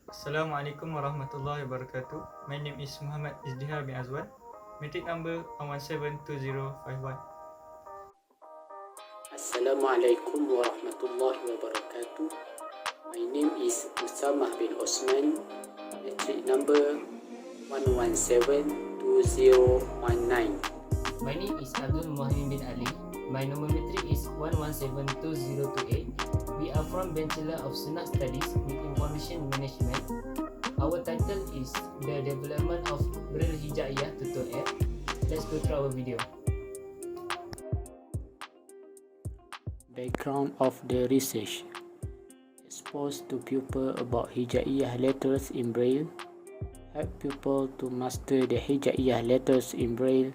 Assalamualaikum warahmatullahi wabarakatuh. My name is Muhammad Izdihar bin Azwan. Metric number 1172051. Assalamualaikum warahmatullahi wabarakatuh. My name is Usamah bin Osman. Metric number 1172019. My name is Abdul Muhammad bin Ali. My numeric is 1172028. We are from Bachelor of Sunnah Studies with Information Management. Our title is The Development of Braille Hijaiyah Tutor App. Let's go through our video. Background of the research. Expose to pupil about Hijaiyah letters in Braille. Help pupil to master the Hijaiyah letters in Braille.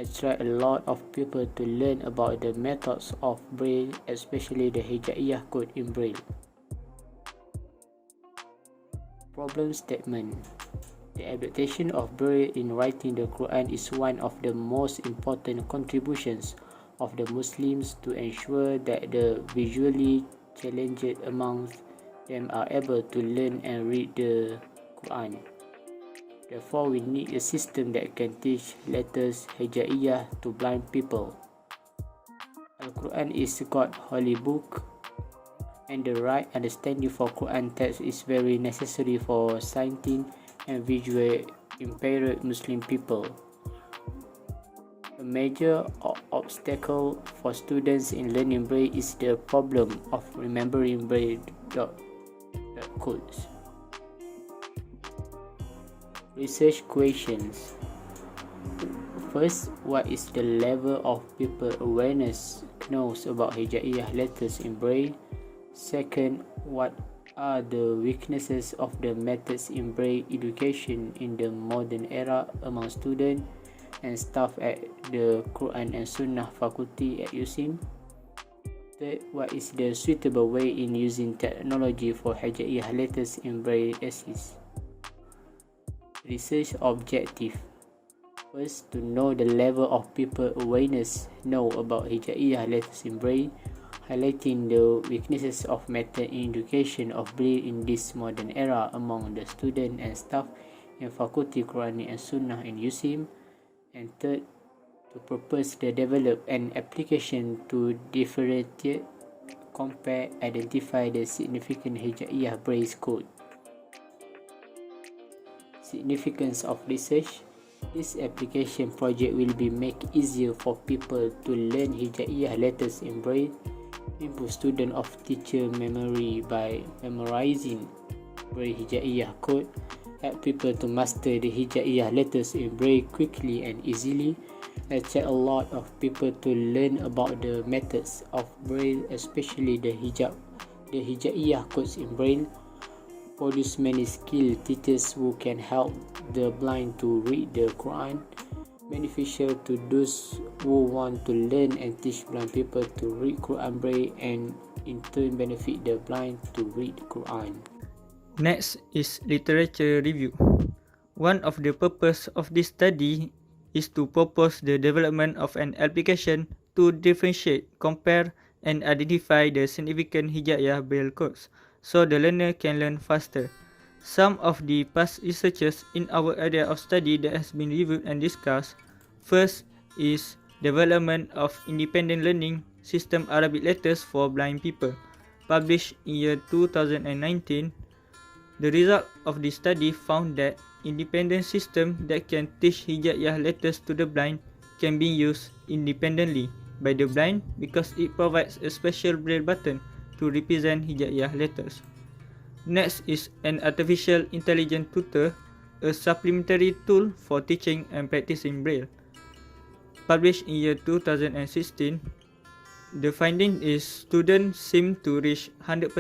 Attract a lot of people to learn about the methods of Braille, especially the Hijaiyah code in Braille. Problem statement. The adaptation of Braille in writing the Quran is one of the most important contributions of the Muslims to ensure that the visually challenged amongst them are able to learn and read the Quran. Therefore, we need a system that can teach letters Hijaiyah to blind people. Al-Quran is God's holy book, and the right understanding for Quran text is very necessary for sighted and visually impaired Muslim people. A major obstacle for students in learning Braille is the problem of remembering Braille codes. Research questions. First, what is the level of people awareness knows about Hijaiyah letters in Braille? Second, what are the weaknesses of the methods in Braille education in the modern era among students and staff at the Quran and Sunnah faculty at USIM? Third, what is the suitable way in using technology for Hijaiyah letters in Braille assist? Research objective. First, to know the level of people awareness know about Hijaiyah letters in Braille, highlighting the weaknesses of method in education of Braille in this modern era among the student and staff in Faculty Quranic and Sunnah in USIM. And third, to propose the develop an application to differentiate, compare, identify the significant Hijaiyah Braille code. Significance of research. This application project will be make easier for people to learn Hijaiyah letters in Braille, improve student of teacher memory by memorizing Braille Hijaiyah code, help people to master the Hijaiyah letters in Braille quickly and easily, attract a lot of people to learn about the methods of Braille, especially the Hijaiyah codes in Braille, produce many skilled teachers who can help the blind to read the Quran, beneficial to those who want to learn and teach blind people to read Quran Braille, and in turn benefit the blind to read Quran. Next is literature review. One of the purpose of this study is to propose the development of an application to differentiate, compare, and identify the significant Hijaiyah Braille codes, so the learner can learn faster. Some of the past researches in our area of study that has been reviewed and discussed. First is development of independent learning system Arabic letters for blind people, published in year 2019. The result of this study found that independent system that can teach Hijaiyah letters to the blind can be used independently by the blind because it provides a special Braille button to represent Hijaiyah letters. Next is an artificial intelligence tutor, a supplementary tool for teaching and practicing Braille. Published in year 2016, the finding is students seem to reach 100%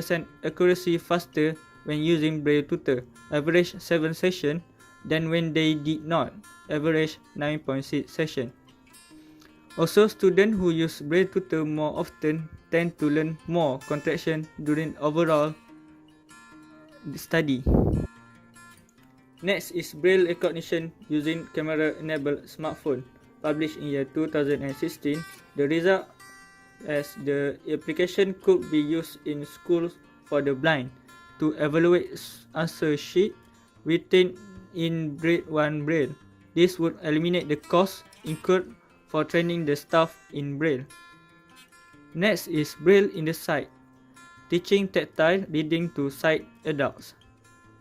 accuracy faster when using Braille tutor, average 7 sessions, than when they did not, average 9.6 sessions. Also, students who use Braille tutor more often tend to learn more contraction during overall study. Next is Braille recognition using camera-enabled smartphone, published in year 2016. The result as the application could be used in schools for the blind to evaluate answer sheet written in grade 1 Braille. This would eliminate the cost incurred for training the staff in Braille. Next is Braille in the Sight, teaching tactile reading to sight adults.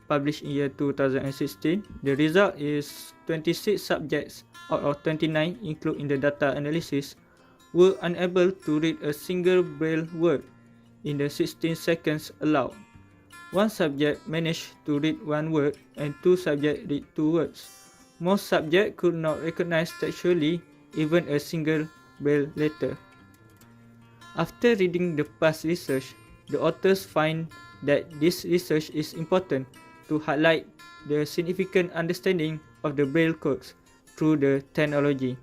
Published in year 2016, the result is 26 subjects out of 29, including the data analysis, were unable to read a single Braille word in the 16 seconds allowed. One subject managed to read one word and two subjects read two words. Most subjects could not recognize textually even a single Braille letter. After reading the past research, the authors find that this research is important to highlight the significant understanding of the Braille codes through the technology.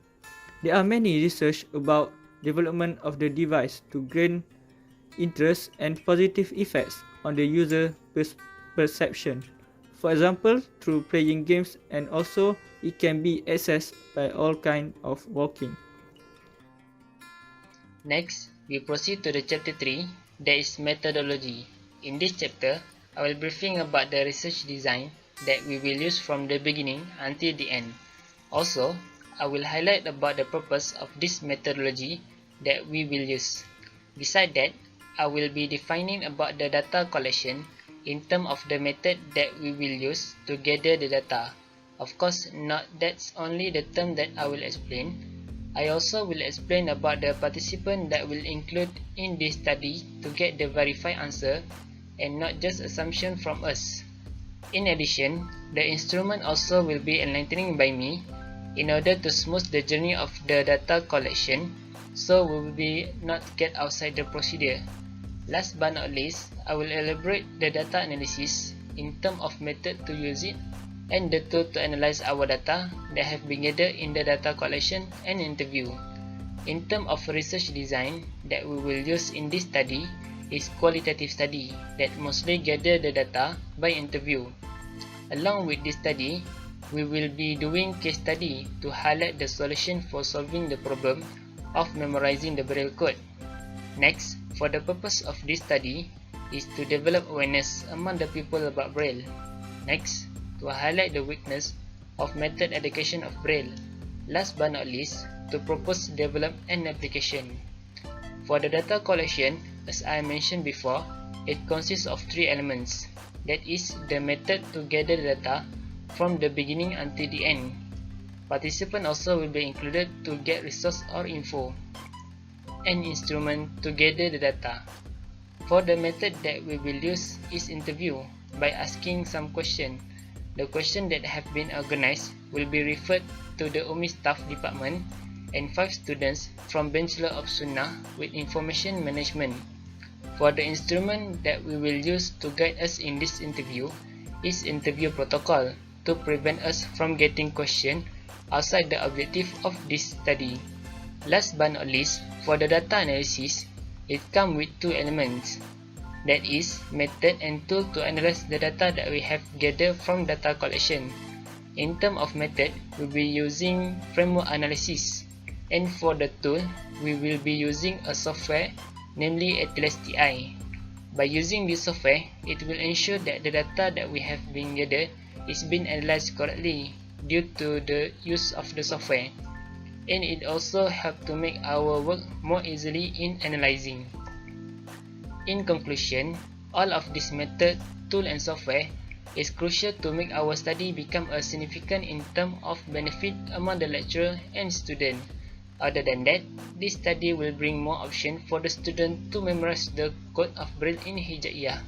There are many research about development of the device to gain interest and positive effects on the user perception. For example, through playing games, and also it can be accessed by all kinds of walking. Next, we proceed to the chapter 3, that is methodology. In this chapter, I will briefing about the research design that we will use from the beginning until the end. Also, I will highlight about the purpose of this methodology that we will use. Besides that, I will be defining about the data collection in terms of the method that we will use to gather the data. Of course, not that's only the term that I will explain. I also will explain about the participant that will include in this study to get the verified answer and not just assumption from us. In addition, the instrument also will be enlightening by me in order to smooth the journey of the data collection, so we will be not get outside the procedure. Last but not least, I will elaborate the data analysis in terms of method to use it and the tool to analyze our data that have been gathered in the data collection and interview. In terms of research design that we will use in this study is qualitative study that mostly gather the data by interview. Along with this study, we will be doing case study to highlight the solution for solving the problem of memorizing the Braille code. Next, for the purpose of this study is to develop awareness among the people about Braille. Next, to highlight the weakness of method education of Braille. Last but not least, to propose, develop, and application. For the data collection, as I mentioned before, it consists of three elements. That is the method to gather the data from the beginning until the end. Participant also will be included to get resource or info, and instrument to gather the data. For the method that we will use is interview by asking some question. The question that have been organized will be referred to the UMI staff department and 5 students from Bachelor of Sunnah with Information Management. For the instrument that we will use to guide us in this interview is interview protocol to prevent us from getting questions outside the objective of this study. Last but not least, for the data analysis, it comes with two elements. That is, method and tool to analyze the data that we have gathered from data collection. In terms of method, we will be using framework analysis, and for the tool, we will be using a software, namely TI. By using this software, it will ensure that the data that we have been gathered is being analyzed correctly due to the use of the software, and it also helps to make our work more easily in analyzing. In conclusion, all of this method, tool, and software is crucial to make our study become a significant in terms of benefit among the lecturer and student. Other than that, this study will bring more options for the student to memorize the code of Braille in Hijaiyah.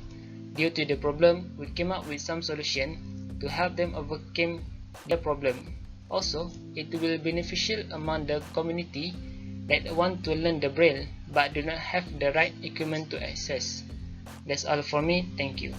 Due to the problem, we came up with some solution to help them overcome the problem. Also, it will be beneficial among the community that want to learn the Braille but do not have the right equipment to access. That's all for me. Thank you.